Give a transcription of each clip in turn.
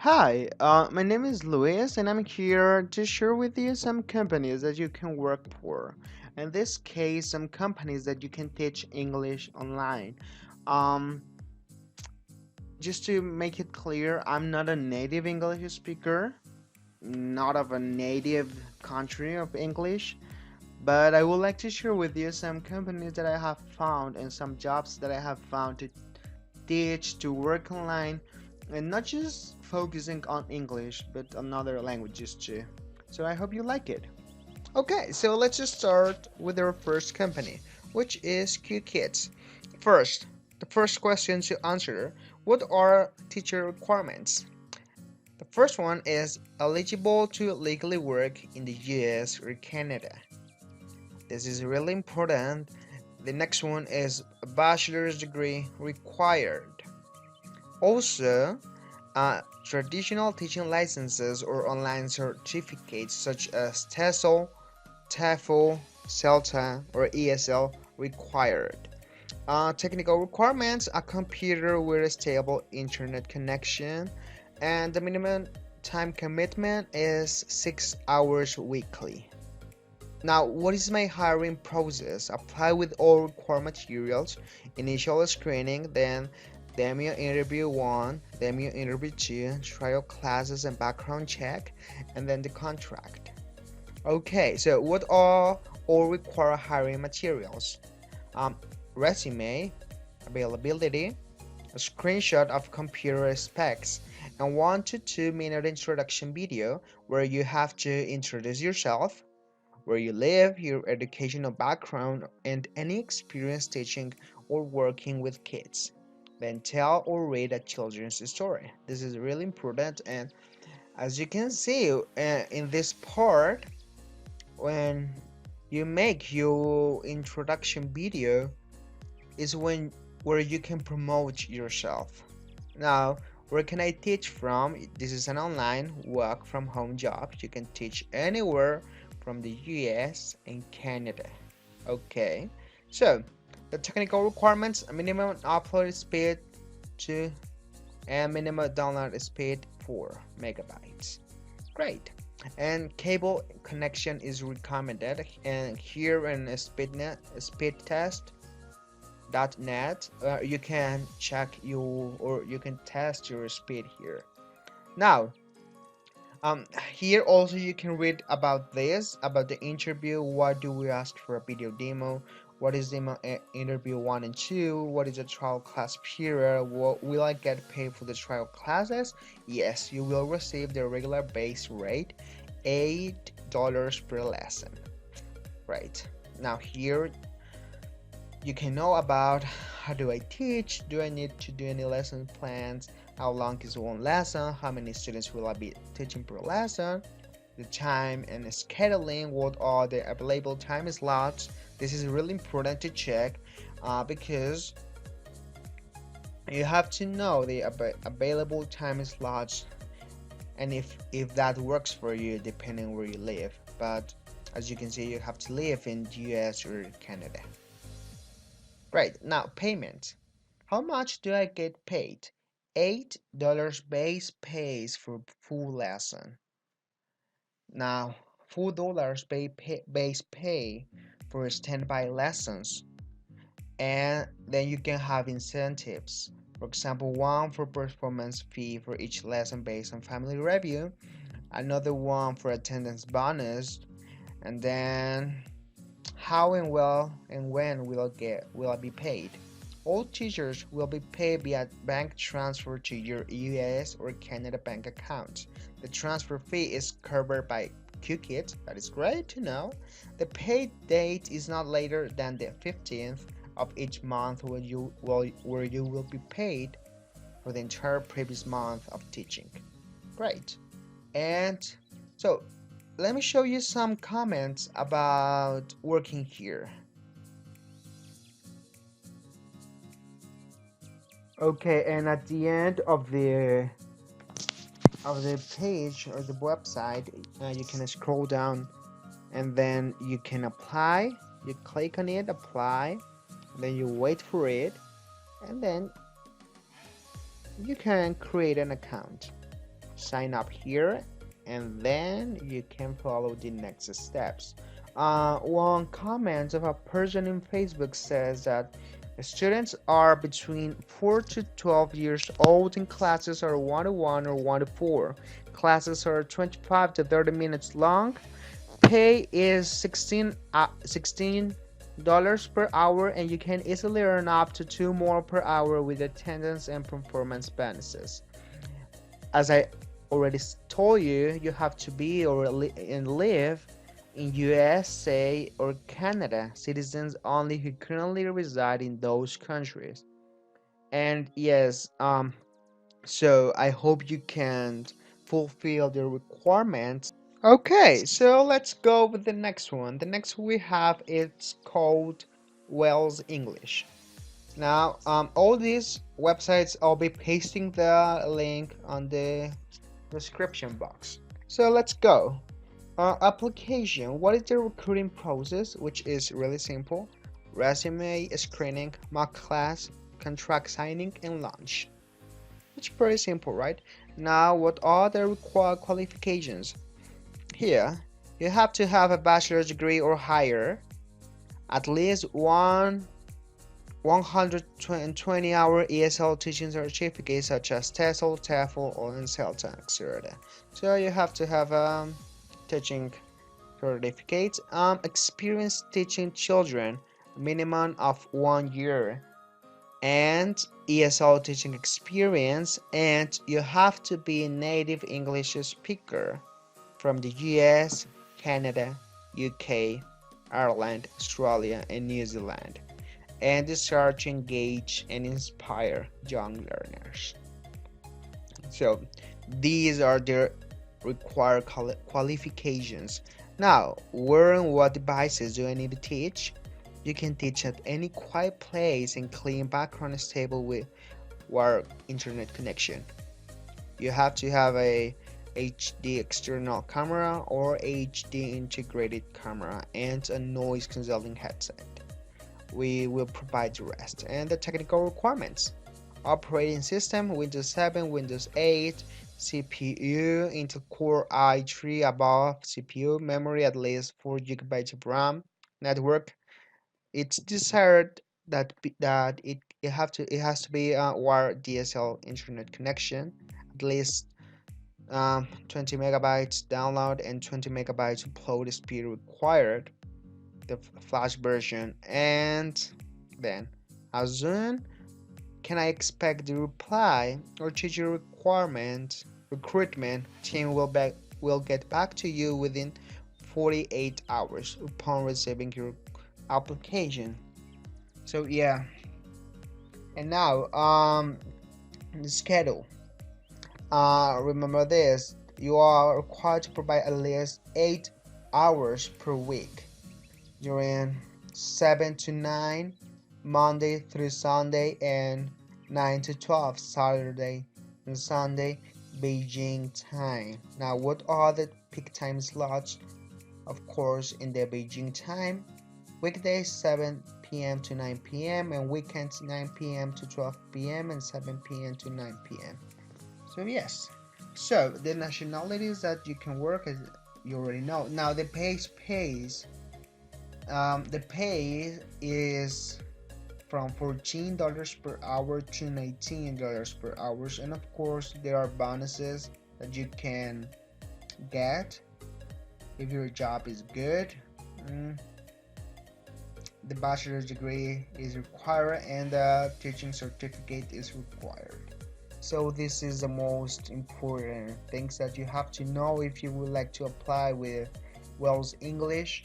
Hi, my name is Luis, and I'm here to share with you some companies that you can work for. In this case, some companies that you can teach English online. Um, just to make it clear, I'm not a native English speaker, not of a native country of English, but I would like to share with you some companies that I have found and some jobs that I have found to teach, to work online, and not just focusing on English, but on other languages too. So I hope you like it. Okay, so let's just start with our first company, which is Q Kids. First, the first question to answer: what are teacher requirements? The first one is eligible to legally work in the US or Canada. This is really important. The next one is a bachelor's degree required. Also, traditional teaching licenses or online certificates such as TESOL, TEFL, CELTA, or ESL required. Technical requirements: a computer with a stable internet connection, and the minimum time commitment is 6 hours weekly. Now, what is my hiring process? Apply with all required materials, initial screening, then demo interview 1, demo interview 2, trial classes and background check, and then the contract. Okay, so what are all required hiring materials? Um, Resume, availability, a screenshot of computer specs, and 1 to 2 minute introduction video where you have to introduce yourself, where you live, your educational background, and any experience teaching or working with kids. Then tell or read a children's story. This is really important, and as you can see in this part, when you make your introduction video, is when where you can promote yourself. Now, where can I teach from? This is an online work from home job. You can teach anywhere from the US and Canada. Okay, so the technical requirements: a minimum upload speed to and minimum download speed 4 megabytes. Great. And cable connection is recommended. And here in speed test .net, you can check your or you can test your speed here. Now, here also you can read about this, about the interview. What do we ask for a video demo? What is demo interview 1 and 2? What is a trial class period? What will I get paid for the trial classes? Yes, you will receive the regular base rate, $8 per lesson. Right. Now here you can know about how do I teach, do I need to do any lesson plans, how long is one lesson, how many students will I be teaching per lesson, the time and the scheduling, what are the available time slots. This is really important to check because you have to know the available time slots, and if that works for you depending where you live. But as you can see, you have to live in US or Canada. Right, now payment. How much do I get paid? $8 base pays for full lesson. Now, $4 base pay for standby lessons. And then you can have incentives. For example, one for performance fee for each lesson based on family review, another one for attendance bonus, and then how and well and when will I be paid? All teachers will be paid via bank transfer to your US or Canada bank account. The transfer fee is covered by QKit. That is great to know. The pay date is not later than the 15th of each month where you will be paid for the entire previous month of teaching. Great. And so let me show you some comments about working here. Okay, and at the end of the page or the website, you can scroll down and then you can apply. You click on it, apply, then you wait for it, and then you can create an account. sign up here, and then you can follow the next steps. One comment of a person in Facebook says that students are between 4 to 12 years old and classes are 1 to 1 or 1 to 4. Classes are 25 to 30 minutes long. Pay is 16 dollars per hour, and you can easily earn up to 2 more per hour with attendance and performance bonuses. As I already told you, you have to be and live in USA or Canada, citizens only who currently reside in those countries. And yes, so I hope you can fulfill the requirements. Okay, so let's go with the next one. The next one we have, it's called Wells English. Now, all these websites, I'll be pasting the link on the description box. So let's go. Application. What is the recruiting process? Which is really simple. Resume screening, mock class, contract signing, and launch. It's pretty simple, right? Now, what are the required qualifications? Here, you have to have a bachelor's degree or higher, at least 120-hour ESL teaching certificate such as TESOL, TEFL, or CELTA, etc. So you have to have teaching certificate. Experience teaching children, minimum of 1 year, and ESL teaching experience, and you have to be a native English speaker from the US, Canada, UK, Ireland, Australia, and New Zealand, and desire to engage and inspire young learners. So these are the required qualifications. Now, where and what devices do I need to teach? You can teach at any quiet place and clean background stable with wire internet connection. You have to have a HD external camera or HD integrated camera and a noise cancelling headset. We will provide the rest. And the technical requirements: operating system Windows 7, Windows 8, CPU Intel Core i3 above CPU, memory at least 4 GB of RAM, network. It's desired that it has to be a wired DSL internet connection, at least 20 megabytes download and 20 megabytes upload speed required, the flash version. And then, how soon can I expect the reply? Or teacher recruitment team will get back to you within 48 hours upon receiving your application. So yeah, and now the schedule. Remember this: you are required to provide at least 8 hours per week during 7 to 9 Monday through Sunday, and 9 to 12 Saturday and Sunday Beijing time. Now, what are the peak time slots? Of course, in the Beijing time, weekdays 7 p.m. to 9 p.m. and weekends 9 p.m. to 12 p.m. and 7 p.m. to 9 p.m. So yes, so the nationalities that you can work, as you already know. Now the pay is from $14 per hour to $19 per hour, and of course there are bonuses that you can get if your job is good. The bachelor's degree is required and the teaching certificate is required. So this is the most important things that you have to know if you would like to apply with Wells English.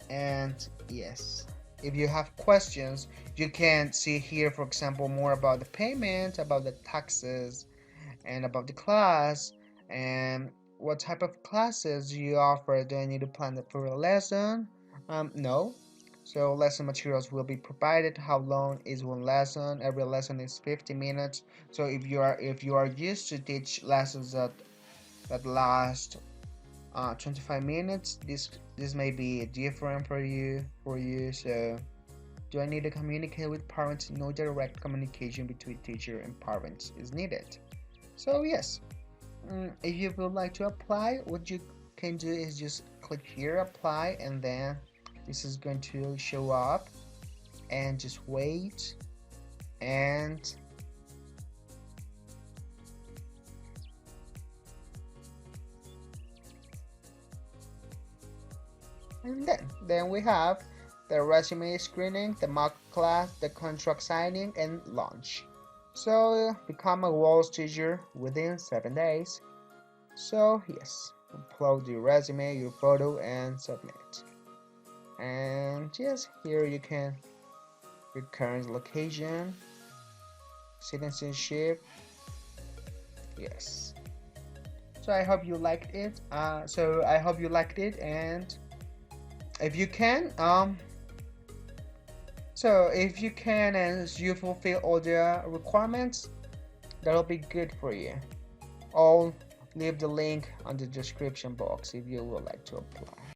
And yes, if you have questions, you can see here, for example, more about the payment, about the taxes, and about the class, and what type of classes you offer. Do I need to plan for a lesson? No. So lesson materials will be provided. How long is one lesson? Every lesson is 50 minutes. So if you are used to teach lessons that last 25 minutes, this may be different for you. So do I need to communicate with parents? No direct communication between teacher and parents is needed. So yes, If you would like to apply, what you can do is just click here, apply, and then this is going to show up, and just wait, and then we have the resume screening, the mock class, the contract signing, and launch. So become a Walls teacher within 7 days. So yes, upload your resume, your photo, and submit. And yes, here you can your current location, citizenship. Yes. So I hope you liked it. And if you can, if you can and you fulfill all the requirements, that'll be good for you. I'll leave the link on the description box if you would like to apply.